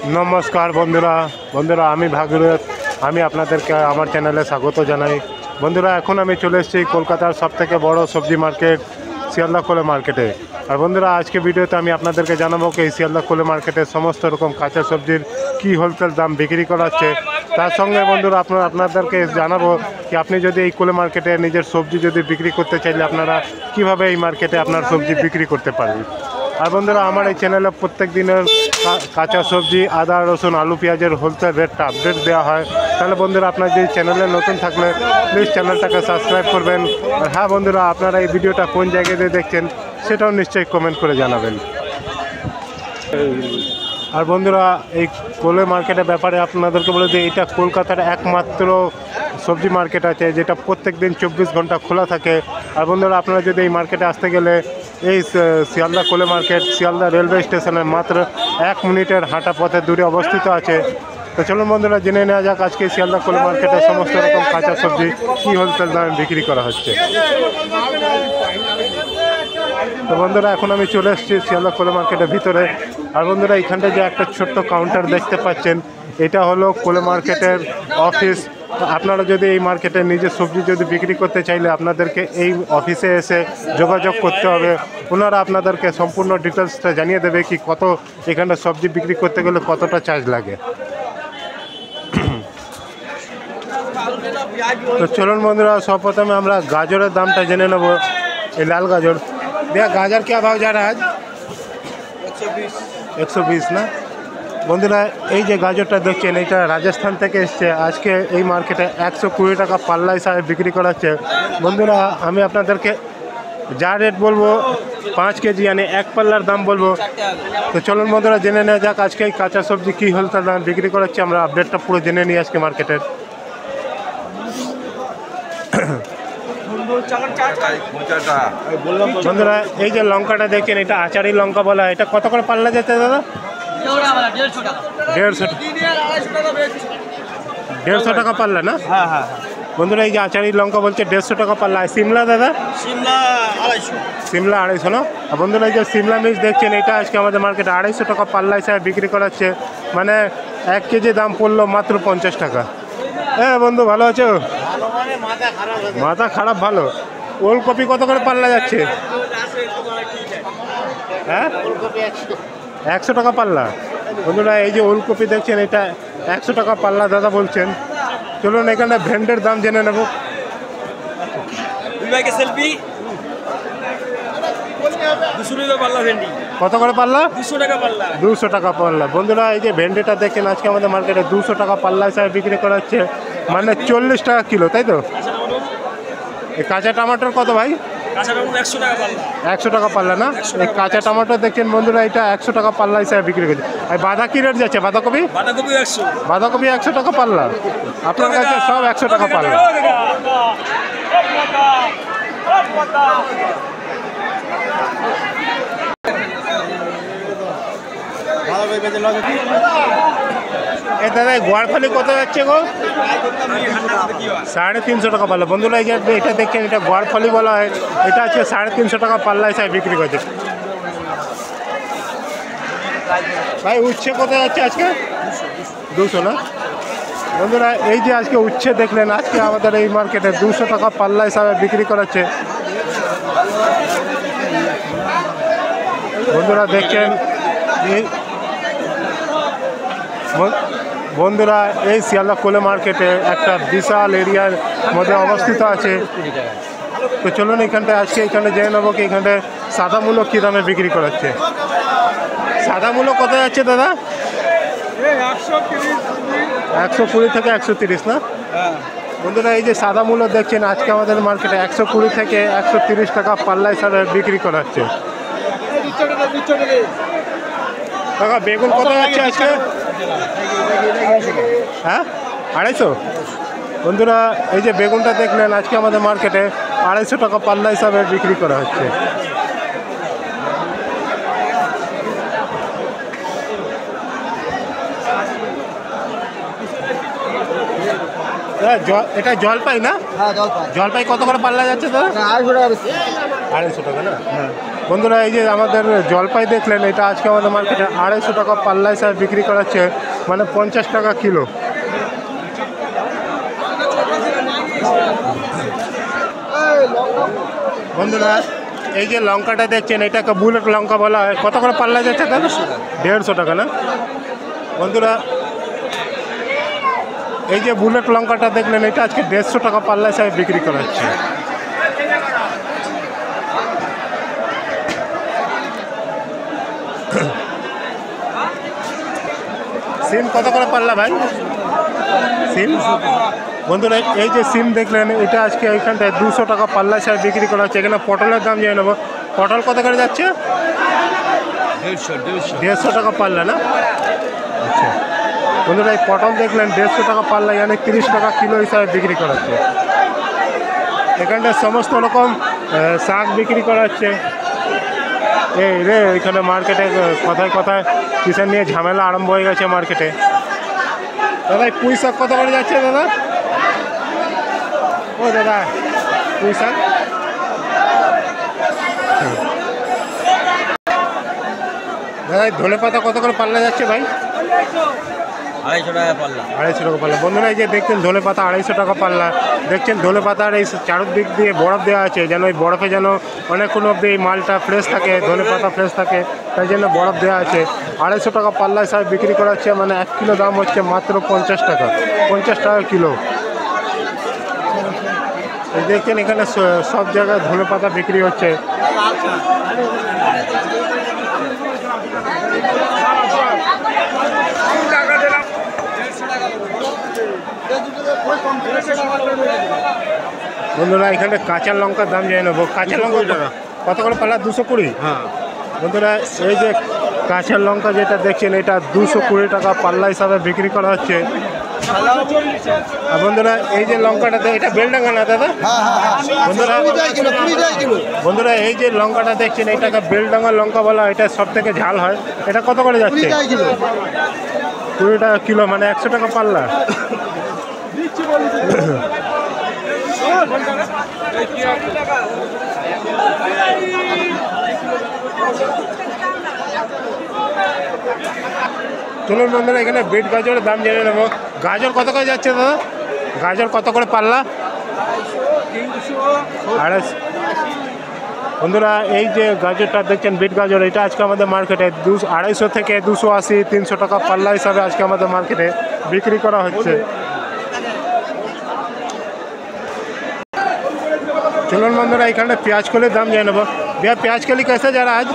नमस्कार बंधुरा बंधुरा आमी भागीरथ आमी आपनादेरके आमार चैनेले स्वागत जानाई। बंधुरा एखन आमी चले एसेछि कलकातार सबथेके बड़ सब्जी मार्केट शियालदा कोले मार्केटे। और बंधुरा आज के भिडियोते आमी आपनादेरके जानाबो कि शियालदा कोले मार्केटे समस्त रकम काँचा सब्जिर कि होलसेल दाम बिक्री करा हच्छे। तार संगे बंधुरा आपनादेरके जानाबो कि आपनि जोदि एई कोले मार्केटे निजेर सब्जी जोदि बिक्री करते चाइले आपनारा किभाबे एई मार्केटे आपनार सब्जी बिक्री करते पारेन। और बंधुरा हमारे चैनल प्रत्येक दिन काँचा सब्जी आदा रसुन आलू पेঁয়াজের होलसेल रेट अपडेट देওয়া হয়। তাহলে বন্ধুরা আপনারা যদি চ্যানেলে নতুন থাকলে প্লিজ চ্যানেলটাকে সাবস্ক্রাইব করবেন। আর হ্যাঁ বন্ধুরা আপনারা এই ভিডিওটা কোন জায়গায় দিয়ে দেখছেন সেটাও নিশ্চয়ই কমেন্ট করে জানাবেন। আর বন্ধুরা এই কোলে মার্কেটের ব্যাপারে আপনাদেরকে বলে দিই, এটা কলকাতার একমাত্র সবজি মার্কেট আছে যেটা প্রত্যেক দিন 24 ঘন্টা খোলা থাকে। আর বন্ধুরা আপনারা যদি এই মার্কেটে আসতে গেলে এই শিয়ালদা কোলে মার্কেট শিয়ালদা রেলওয়ে স্টেশনের মাত্র 1 মিনিটের হাঁটা পথে দূরে অবস্থিত আছে। তো চলুন বন্ধুরা জেনে নেওয়া যাক আজকে শিয়ালদা কোলে মার্কেটে সমস্ত রকম কাঁচা সবজি কী হোলসেল দামে বিক্রি করা হচ্ছে। তো বন্ধুরা এখন আমি চলে এসেছি শিয়ালদা কোলে মার্কেটের ভিতরে। আর বন্ধুরা এখানটা যে একটা ছোট্ট কাউন্টার দেখতে পাচ্ছেন এটা হলো কোলে মার্কেটের অফিস। আপনারা যদি এই মার্কেটে নিজের সবজি যদি বিক্রি করতে চাইলে আপনাদেরকে এই অফিসে এসে যোগাযোগ করতে হবে। ওনারা আপনাদেরকে সম্পূর্ণ ডিটেলসটা জানিয়ে দেবে কি কত এখানে সবজি বিক্রি করতে গেলে কতটা চার্জ লাগে। তো চলুন বন্ধুরা সর্বপ্রথমে আমরা গাজরের দামটা জেনে নেব। এই লাল গাজর भैया गाजर क्या भाव जा रहा है आज? 120 ना। বন্ধুরা এই যে গাজরটা দেখছেন এটা রাজস্থান থেকে এসছে। আজকে এই মার্কেটে 120 টাকা পাল্লা হিসাবে বিক্রি করা হচ্ছে। বন্ধুরা আমি আপনাদেরকে যা রেট বলবো 5 কেজি यानी এক পাল্লার দাম বলবো। তো চলুন বন্ধুরা জেনে নেওয়া যাক আজকে এই কাঁচা সবজি কী হোলসেল দাম বিক্রি করা হচ্ছে। আমরা আপডেটটা পুরো জেনে নিই আজকে মার্কেটের। বন্ধুরা এই যে লঙ্কাটা দেখছেন এটা আচারি লঙ্কা বলা হয়। এটা কত করে পাল্লা যাচ্ছে দাদা? 150 টাকা পাল্লা না? হ্যাঁ হ্যাঁ বন্ধুরা এই যে আচারি লঙ্কা বলছে 150 টাকা পাল্লা। সিমলা দাদা? সিমলা 250 না। আর বন্ধুরা এই যে সিমলা মির্চ দেখছেন এটা আজকে আমাদের মার্কেটে 250 টাকা পাল্লা হিসাবে বিক্রি করা হচ্ছে। মানে 1 কেজি দাম পড়লো মাত্র 50 টাকা। হ্যাঁ বন্ধু ভালো আছো? মাথা খারাপ ভালো। ওলকপি কত করে পাল্লা যাচ্ছে? হ্যাঁ 100 টাকা পাল্লা। বন্ধুরা এই যে ওলকপি দেখছেন এটা 100 টাকা পাল্লা দাদা বলছেন। চলুন এখানে ভেন্ডের দাম জেনে নেব। কত করে পাল্লা? 200 টাকা পাল্লা। বন্ধুরা এই যে ভেন্ডিটা দেখেন আজকে আমাদের মার্কেটে 200 টাকা পাল্লা হিসাবে বিক্রি করা হচ্ছে। মানে 40 টাকা কিলো তাই তো? এই কাঁচা টমাটোর কত ভাই? 100 টাকা পাল্লা না। এই কাঁচা টমাটো দেখছেন বন্ধুরা এটা 100 টাকা পাল্লা হিসাবে বিক্রি করছে। আর বাঁধা কি রেট যাচ্ছে? বাঁধাকপি 100 টাকা পাল্লা। আপনার কাছে সব 100 টাকা পাল্লা। এ দাদা গোয়ারফালি কত যাচ্ছে গো? 350 টাকা পাল্লা। বন্ধুরা এই যে এটা দেখছেন এটা গোয়ারফালি বলা হয়। এটা হচ্ছে 350 টাকা পাল্লা হিসাবে বিক্রি করছে। ভাই উচ্ছে কত যাচ্ছে আজকে? 200 না। বন্ধুরা এই যে আজকে উচ্ছে দেখলেন আজকে আমাদের এই মার্কেটে 200 টাকা পাল্লা হিসাবে বিক্রি করাচ্ছে। বন্ধুরা দেখছেন বন্ধুরা এই শিয়ালদা কোলে মার্কেটে একটা বিশাল এরিয়ার মধ্যে অবস্থিত আছে। তো চলুন এখানটায় আজকে এখানে জেনে নেবো কি এখানে সাদা মূলো কী দামে বিক্রি করাচ্ছে। সাদা মূলো কত যাচ্ছে দাদা? 120 থেকে 130 না। বন্ধুরা এই যে সাদা মূলো দেখছেন আজকে আমাদের মার্কেটে 120 থেকে 130 টাকা পাল্লা হিসাবে বিক্রি করা হচ্ছে। কাকা বেগুন কত যাচ্ছে আজকে? হ্যাঁ 250। বন্ধুরা এই যে বেগুনটা দেখলেন আজকে আমাদের মার্কেটে 250 টাকা পাল্লা হিসাবে বিক্রি করা হচ্ছে। এটা জলপাই না? জলপাই কত করে পাল্লা যাচ্ছে দাদা? 250 টাকা না। বন্ধুরা এই যে আমাদের জলপাই দেখলেন, এটা আজকে আমাদের মার্কেটে 250 টাকা পাল্লা হিসাবে বিক্রি করা হচ্ছে, মানে 50 টাকা কিলো। বন্ধুরা এই যে লঙ্কাটা দেখছেন, এটাকে বুলেট লঙ্কা বলা হয়। কত করে পাল্লা যাচ্ছে দাদা? 150 টাকা না? বন্ধুরা এই যে বুলেট লঙ্কাটা দেখলেন, এটা আজকে 150 টাকা পাল্লা হিসাবে বিক্রি করা হচ্ছে। সিম কত করে পাল্লা ভাই? সিম বন্ধুরা এই যে সিম দেখলেন, এটা আজকে এইখানটায় 200 টাকা পাল্লা হিসাবে বিক্রি করা হচ্ছে। এখানে পটলের দাম জেনে নেবো। পটল কত করে যাচ্ছে? 150 টাকা পাল্লা না? আচ্ছা বন্ধুরা এই পটল দেখলেন 150 টাকা পাল্লা, মানে 30 টাকা কিলো হিসাবে বিক্রি করা হচ্ছে। এখানটায় সমস্ত রকম শাক বিক্রি করা হচ্ছে। এই রে এখানে মার্কেটে কথায় কথায় কিষান নিয়ে ঝামেলা আরম্ভ হয়ে গেছে মার্কেটে। দাদা পুঁই শাক কত করে যাচ্ছে দাদা? ও দাদা পুঁই শাক দাদা, ধনে পাতা কত করে পাল্লা যাচ্ছে ভাই? 250 টাকা পাল্লা। 250 টাকা পাল্লা। বন্ধুরা এই যে দেখছেন ধনে পাতা 250 টাকা পাল্লা। দেখছেন ধনে পাতার এই চারদিক দিয়ে বরফ দেওয়া আছে, যেন ওই বরফে যেন অনেকক্ষণ অবধি এই মালটা ফ্রেশ থাকে, ধনে পাতা ফ্রেশ থাকে, তাই জন্য বরফ দেওয়া আছে। 250 টাকা পাল্লা হিসাবে বিক্রি করা হচ্ছে, মানে 1 কিলো দাম হচ্ছে মাত্র 50 টাকা। 50 টাকা কিলো। এই দেখছেন এখানে সব জায়গায় ধনে পাতা বিক্রি হচ্ছে। বন্ধুরা এখানে কাঁচা লঙ্কার দাম জেনে নেবো। কাঁচা লঙ্কা কত করে পাল্লা? 220। হ্যাঁ বন্ধুরা এই যে কাঁচা লঙ্কা যেটা দেখছেন, এটা 220 টাকা পাল্লা হিসাবে বিক্রি করা হচ্ছে। আর বন্ধুরা এই যে লঙ্কাটা, এটা বেলডাঙ্গা না দাদা? বন্ধুরা এই যে লঙ্কাটা দেখছেন, এটাকে বেলডাঙ্গা লঙ্কা বলা, এটা সব থেকে ঝাল হয়। এটা কত করে যাচ্ছে? 20 টাকা কিলো, মানে 100 টাকা পাল্লা। চলুন বন্ধুরা এখানে বিট গাজরের দাম জেনে নেবো। গাজর কত করে যাচ্ছে দাদা? গাজর কত করে পাল্লা? 250। বন্ধুরা এই যে গাজরটা দেখছেন, বিট গাজর, এটা আজকে আমাদের মার্কেটে 250 থেকে 280, 300 টাকা পাল্লা হিসাবে আজকে আমাদের মার্কেটে বিক্রি করা হচ্ছে। চলুন বন্ধুরা এখানে পেঁয়াজ কলির দাম জেনে নেবো। भैया प्याज कली कैसे जा रहा है आज?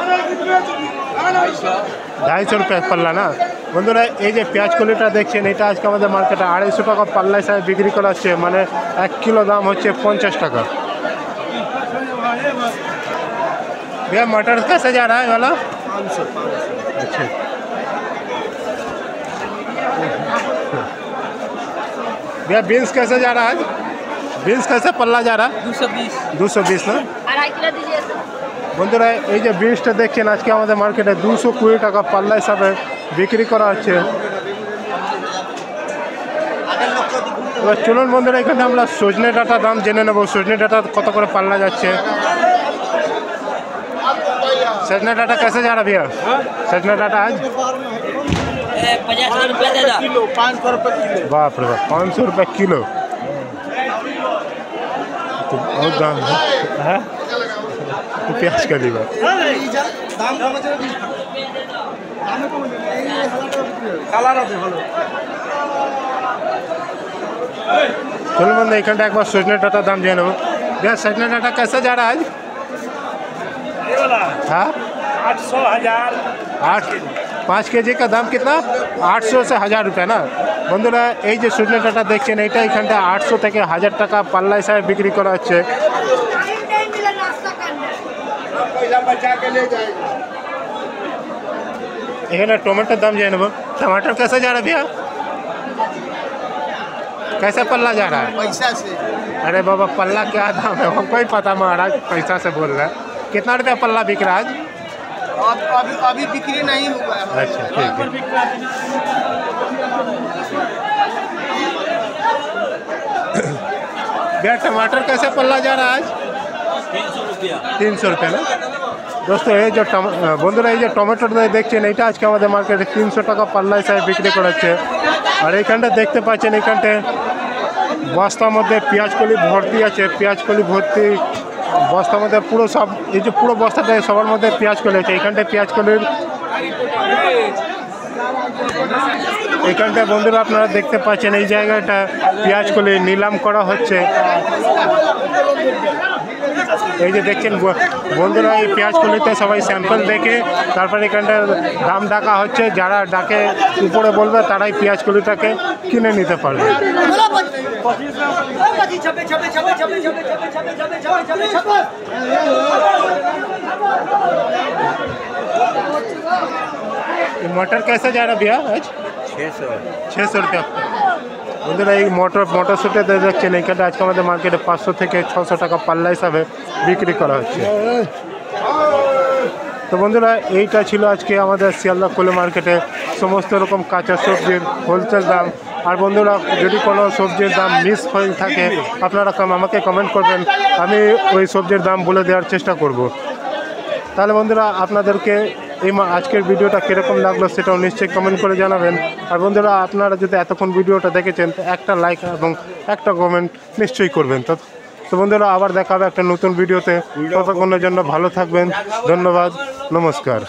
250 रुपये पल्ला ना। বন্ধুরা এই যে পেঁয়াজ কলিটা দেখছেন, এটা আজকে আমাদের মার্কেটে 250 টাকা পাল্লা হিসাবে বিক্রি করা হচ্ছে, মানে 1 কিলো দাম হচ্ছে 50 টাকা। भैया मटर कैसे जा रहा है वाला? 500। अच्छा भैया बीन्स कैसे जा रहा है आज? बीन्स कैसे पल्ला जा रहा है? 220 ना। 2.5 किलो दीजिए। বন্ধুরা এই যে বিনসটা দেখছেন, আজকে আমাদের মার্কেটে 220 টাকা পাল্লা হিসাবে বিক্রি করা হচ্ছে। এবার চলুন বন্ধুরা এখানে আমরা সজনে ডাঁটার দাম জেনে নেব। সজনে ডাঁটা কত করে পাল্লা যাচ্ছে? सजना डाटा कैसे जा रहा भैया? सजना डाटा आज 50 रुपये दे दो। 500 रुपये किलो। बाप रे बाप, 500 रुपये किलो। तो बहुत दाम है तो प्याज का लीवर। चलो बंदा एखानटा एक बार सजने डाटा दाम जान भैया। सजने डाटा कैसे जा रहा है आज? हाँ 800 1000। 5 কেজি का दाम कितना? 800 से 1000 रुपये ना। বন্ধুরা এই যে সজনে ডাঁটা দেখছেন, এটা এখানটা 800 থেকে 1000 টাকা পাল্লা হিসাবে বিক্রি করা হচ্ছে। এখানে टमाटर दाम जाए ना। टमाटर कैसे जा रहा है भैया? कैसे पल्ला जा रहा है? पैसा से। अरे बाबा पल्ला क्या दाम है हमको ही पता, महाराज पैसा से बोल रहा है। कितना रुपया पल्ला बिक रहा है आज? अभी बिक्री नहीं हुआ है। अच्छा ठीक है। भैया टमाटर कैसे पल्ला जा रहा है आज? 300 रुपया। 300 रुपये ना। দোস্ত এই যে বন্ধুরা এই যে টমেটোটা দেখছেন এটা আজকে আমাদের মার্কেটে 300 টাকা পাল্লা হিসাবে বিক্রি করাচ্ছে। আর এইখানটা দেখতে পাচ্ছেন এইখানটায় বস্তার মধ্যে পেঁয়াজকলি ভর্তি আছে, পেঁয়াজকলি ভর্তি বস্তার মধ্যে পুরো সব এই যে পুরো বস্তাটা সবার মধ্যে পেঁয়াজকলি আছে। এইখানটায় পেঁয়াজকলির এইখানটায় বন্ধুরা আপনারা দেখতে পাচ্ছেন এই জায়গাটা পেঁয়াজকলি নিলাম করা হচ্ছে। এই যে দেখছেন বন্ধুরা এই পেঁয়াজকলিতে সবাই স্যাম্পল দেখে তারপর এখানটা দাম ডাকা হচ্ছে, যারা ডাকে উপরে বলবে তারাই পেঁয়াজকলিটাকে কিনে নিতে পারবে। मटर कैसे जा रहा भैया आज 600 रुपया। বন্ধুরা এই মটরশুটিতে দেখছেন এইখানটা আজকে আমাদের মার্কেটে 500 থেকে 600 টাকা পাল্লা হিসাবে বিক্রি করা হচ্ছে। তো বন্ধুরা এইটা ছিল আজকে আমাদের শিয়ালদা কোলে মার্কেটে সমস্ত রকম কাঁচা সবজির হোলসেল দাম। আর বন্ধুরা যদি কোনো সবজির দাম মিস হয়ে থাকে আপনারা আমাকে কমেন্ট করবেন, আমি ওই সবজির দাম বলে দেওয়ার চেষ্টা করব। তাহলে বন্ধুরা আপনাদেরকে এই আজকের ভিডিওটা কীরকম লাগলো সেটাও নিশ্চয়ই কমেন্ট করে জানাবেন। আর বন্ধুরা আপনারা যদি এতক্ষণ ভিডিওটা দেখেছেন তো একটা লাইক এবং একটা কমেন্ট নিশ্চয়ই করবেন। তো বন্ধুরা আবার দেখা হবে একটা নতুন ভিডিওতে। ততক্ষণের জন্য ভালো থাকবেন, ধন্যবাদ, নমস্কার।